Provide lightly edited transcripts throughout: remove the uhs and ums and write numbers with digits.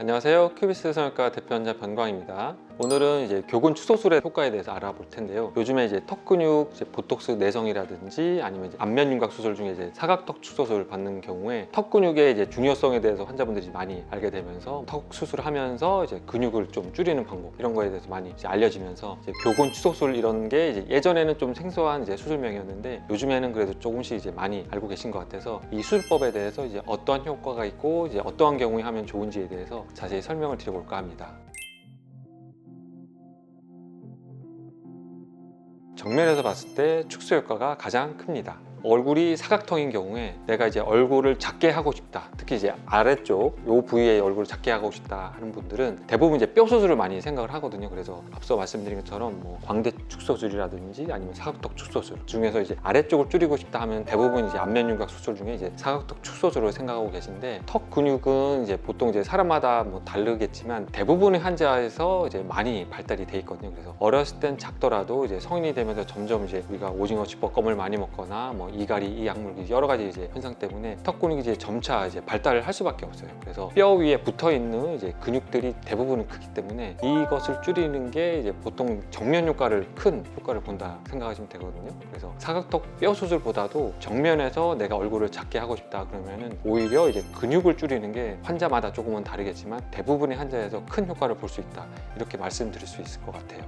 안녕하세요. 큐비스 성형외과 대표원장 변광입니다. 오늘은 이제 교근 축소술의 효과에 대해서 알아볼 텐데요. 요즘에 이제 턱 근육 보톡스 내성이라든지 아니면 이제 안면 윤곽 수술 중에 이제 사각턱 축소술을 받는 경우에 턱 근육의 이제 중요성에 대해서 환자분들이 많이 알게 되면서 턱 수술하면서 이제 근육을 좀 줄이는 방법 이런 거에 대해서 많이 이제 알려지면서 이제 교근 축소술 이런 게 이제 예전에는 좀 생소한 이제 수술명이었는데 요즘에는 그래도 조금씩 이제 많이 알고 계신 것 같아서 이 수술법에 대해서 이제 어떠한 효과가 있고 이제 어떠한 경우에 하면 좋은지에 대해서 자세히 설명을 드려볼까 합니다. 정면에서 봤을 때 축소 효과가 가장 큽니다. 얼굴이 사각형인 경우에 내가 이제 얼굴을 작게 하고 싶다, 특히 이제 아래쪽 요 부위에 얼굴을 작게 하고 싶다 하는 분들은 대부분 이제 뼈 수술을 많이 생각을 하거든요. 그래서 앞서 말씀드린 것처럼 뭐 광대 축소술이라든지 아니면 사각턱 축소술 중에서 이제 아래쪽을 줄이고 싶다 하면 대부분 이제 안면 윤곽 수술 중에 이제 사각턱 축소술을 생각하고 계신데, 턱 근육은 이제 보통 이제 사람마다 뭐 다르겠지만 대부분의 환자에서 이제 많이 발달이 돼 있거든요. 그래서 어렸을 땐 작더라도 이제 성인이 되면서 점점 이제 우리가 오징어 쥐뻑 껌을 많이 먹거나 뭐 이갈이, 이 약물기 여러 가지 이제 현상 때문에 턱 근육이 이제 점차 이제 발달을 할 수밖에 없어요. 그래서 뼈 위에 붙어 있는 이제 근육들이 대부분은 크기 때문에 이것을 줄이는 게 이제 보통 정면 효과를 큰 효과를 본다 생각하시면 되거든요. 그래서 사각턱 뼈 수술보다도 정면에서 내가 얼굴을 작게 하고 싶다 그러면은 오히려 이제 근육을 줄이는 게 환자마다 조금은 다르겠지만 대부분의 환자에서 큰 효과를 볼 수 있다, 이렇게 말씀드릴 수 있을 것 같아요.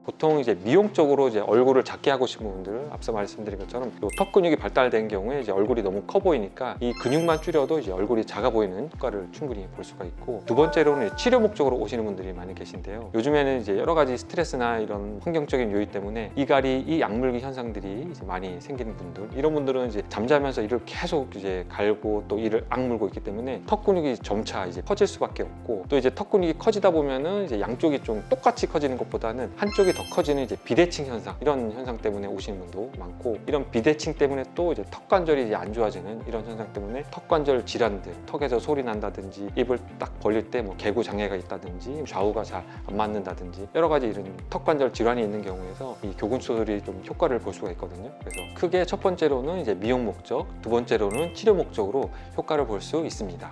보통 이제 미용적으로 이제 얼굴을 작게 하고 싶은 분들, 앞서 말씀드린 것처럼 턱 근육이 발달된 경우에 이제 얼굴이 너무 커 보이니까 이 근육만 줄여도 이제 얼굴이 작아 보이는 효과를 충분히 볼 수가 있고, 두 번째로는 치료 목적으로 오시는 분들이 많이 계신데요. 요즘에는 이제 여러 가지 스트레스나 이런 환경적인 요인 때문에 이갈이, 이 약물기 현상들이 이제 많이 생기는 분들, 이런 분들은 이제 잠자면서 이를 계속 이제 갈고 또 이를 악물고 있기 때문에 턱 근육이 점차 이제 커질 수밖에 없고, 또 이제 턱 근육이 커지다 보면은 이제 양쪽이 좀 똑같이 커지는 것보다는 한쪽이 더 커지는 이제 비대칭 현상, 이런 현상 때문에 오시는 분도 많고, 이런 비대칭 때문에 또 이제 턱 관절이 이제 안 좋아지는 이런 현상 때문에 턱 관절 질환들, 턱에서 소리 난다든지 입을 딱 벌릴 때 뭐 개구 장애가 있다든지 좌우가 잘 안 맞는다든지 여러 가지 이런 턱 관절 질환이 있는 경우에서 이 교근 수술이 좀 효과를 볼 수가 있거든요. 그래서 크게 첫 번째로는 이제 미용 목적, 두 번째로는 치료 목적으로 효과를 볼 수 있습니다.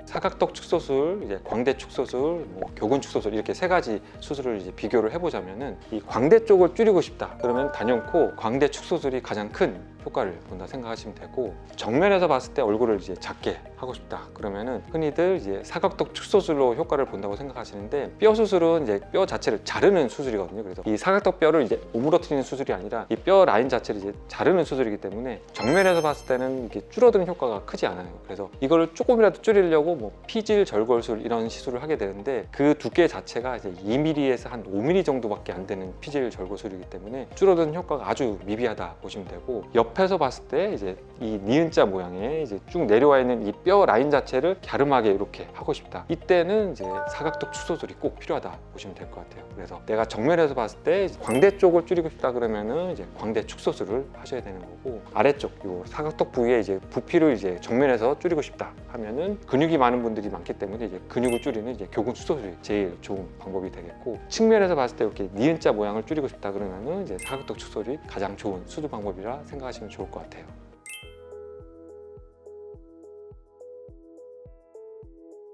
사각턱 축소술, 이제 광대 축소술, 뭐 교근 축소술, 이렇게 세 가지 수술을 이제 비교를 해보자면은 이 광대 쪽을 줄이고 싶다 그러면 단연코 광대 축소술이 가장 큰 효과를 본다 생각하시면 되고, 정면에서 봤을 때 얼굴을 이제 작게 하고 싶다 그러면은 흔히들 이제 사각턱 축소술로 효과를 본다고 생각하시는데, 뼈 수술은 이제 뼈 자체를 자르는 수술이거든요. 그래서 이 사각턱 뼈를 이제 오므러뜨리는 수술이 아니라 이 뼈 라인 자체를 이제 자르는 수술이기 때문에 정면에서 봤을 때는 이렇게 줄어드는 효과가 크지 않아요. 그래서 이거를 조금이라도 줄이려고 뭐 피질 절골술 이런 시술을 하게 되는데, 그 두께 자체가 이제 2mm에서 한 5mm 정도밖에 안 되는 피질 절골술이기 때문에 줄어드는 효과가 아주 미비하다 보시면 되고, 옆에서 봤을 때 이제 이 니은자 모양의 이제 쭉 내려와 있는 이 뼈 라인 자체를 갸름하게 이렇게 하고 싶다, 이때는 이제 사각턱 축소술이 꼭 필요하다 보시면 될 것 같아요. 그래서 내가 정면에서 봤을 때 광대 쪽을 줄이고 싶다 그러면은 이제 광대 축소술을 하셔야 되는 거고, 아래쪽 요 사각턱 부위에 이제 부피를 이제 정면에서 줄이고 싶다 하면은 근육이 많은 분들이 많기 때문에 이제 근육을 줄이는 이제 교근 축소술이 제일 좋은 방법이 되겠고, 측면에서 봤을 때 이렇게 니은자 모양을 줄이고 싶다 그러면은 이제 사각턱 축소술이 가장 좋은 수술 방법이라 생각하시면 좋을 것 같아요.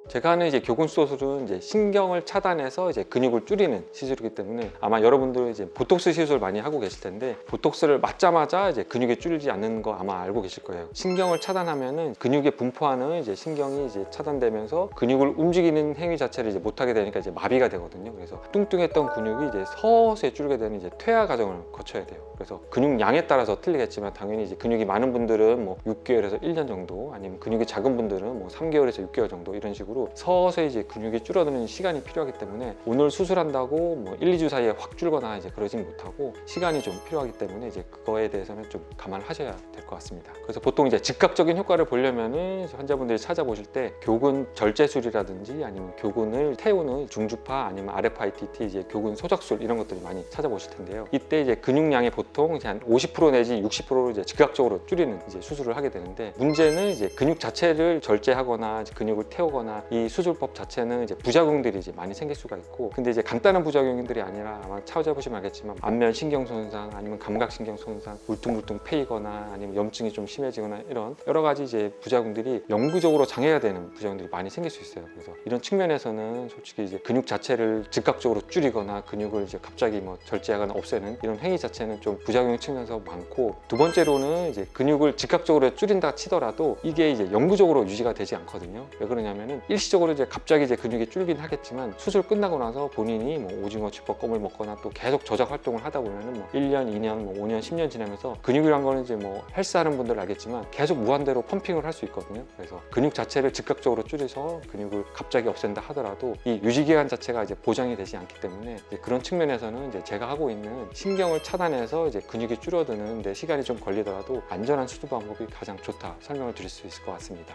제가 하는 이제 교근 수술은 이제 신경을 차단해서 이제 근육을 줄이는 시술이기 때문에 아마 여러분들 이제 보톡스 시술 많이 하고 계실 텐데, 보톡스를 맞자마자 이제 근육이 줄이지 않는 거 아마 알고 계실 거예요. 신경을 차단하면은 근육에 분포하는 이제 신경이 이제 차단되면서 근육을 움직이는 행위 자체를 이제 못하게 되니까 이제 마비가 되거든요. 그래서 뚱뚱했던 근육이 이제 서서히 줄게 되는 이제 퇴화 과정을 거쳐야 돼요. 그래서 근육량에 따라서 틀리겠지만 당연히 이제 근육이 많은 분들은 뭐 6개월에서 1년 정도, 아니면 근육이 작은 분들은 뭐 3개월에서 6개월 정도 이런 식으로 서서히 이제 근육이 줄어드는 시간이 필요하기 때문에 오늘 수술한다고 뭐 1, 2주 사이에 확 줄거나 이제 그러진 못하고 시간이 좀 필요하기 때문에 이제 그거에 대해서는 좀 감안하셔야 될 것 같습니다. 그래서 보통 이제 즉각적인 효과를 보려면은 환자분들이 찾아보실 때 교근 절제술이라든지 아니면 교근을 태우는 중주파, 아니면 RFITT, 이제 교근 소작술 이런 것들이 많이 찾아보실 텐데요. 이때 이제 근육량이 보통 이제 한 50% 내지 60% 이제 즉각적으로 줄이는 이제 수술을 하게 되는데, 문제는 이제 근육 자체를 절제하거나 근육을 태우거나 이 수술법 자체는 이제 부작용들이 이제 많이 생길 수가 있고, 근데 이제 간단한 부작용들이 아니라 아마 찾아보시면 알겠지만 안면 신경 손상 아니면 감각 신경 손상, 울퉁불퉁 패이거나 아니면 염증이 좀 심해지거나 이런 여러 가지 이제 부작용들이 영구적으로 장애가 되는 부작용들이 많이 생길 수 있어요. 그래서 이런 측면에서는 솔직히 이제 근육 자체를 즉각적으로 줄이거나 근육을 이제 갑자기 뭐 절제하거나 없애는 이런 행위 자체는 좀 부작용이 측면에서 많고, 두 번째로는 이제 근육을 즉각적으로 줄인다 치더라도 이게 이제 영구적으로 유지가 되지 않거든요. 왜 그러냐면은 일시적으로 이제 갑자기 이제 근육이 줄긴 하겠지만 수술 끝나고 나서 본인이 뭐 오징어 쥐밥 껌을 먹거나 또 계속 저작 활동을 하다 보면은 뭐 1년, 2년, 뭐 5년, 10년 지나면서 근육이란 거는 이제 뭐 헬스하는 분들 알겠지만 계속 무한대로 펌핑을 할 수 있거든요. 그래서 근육 자체를 즉각적으로 줄여서 근육을 갑자기 없앤다 하더라도 이 유지 기간 자체가 이제 보장이 되지 않기 때문에 이제 그런 측면에서는 이제 제가 하고 있는 신경을 차단해서 이제 근육이 줄어드는데 시간이 좀 걸리더라도 안전한 수술 방법이 가장 좋다 설명을 드릴 수 있을 것 같습니다.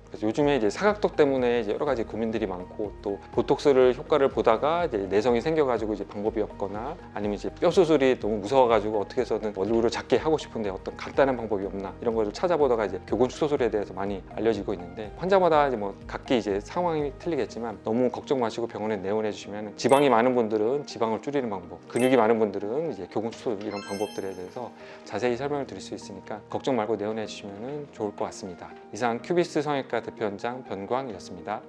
그래서 요즘에 이제 사각턱 때문에 이제 여러 가지 고민들이 많고, 또 보톡스를 효과를 보다가 이제 내성이 생겨가지고 이제 방법이 없거나 아니면 이제 뼈 수술이 너무 무서워가지고 어떻게 해서든 얼굴을 작게 하고 싶은데 어떤 간단한 방법이 없나 이런 걸 찾아보다가 이제 교근 축소술에 대해서 많이 알려지고 있는데, 환자마다 이제 뭐 각기 이제 상황이 틀리겠지만 너무 걱정 마시고 병원에 내원해 주시면 지방이 많은 분들은 지방을 줄이는 방법, 근육이 많은 분들은 이제 교근 축소술 이런 방법들에 대해서 자세히 설명을 드릴 수 있으니까 걱정 말고 내원해 주시면 좋을 것 같습니다. 이상 큐비스 성형외과 대표원장 변광이었습니다.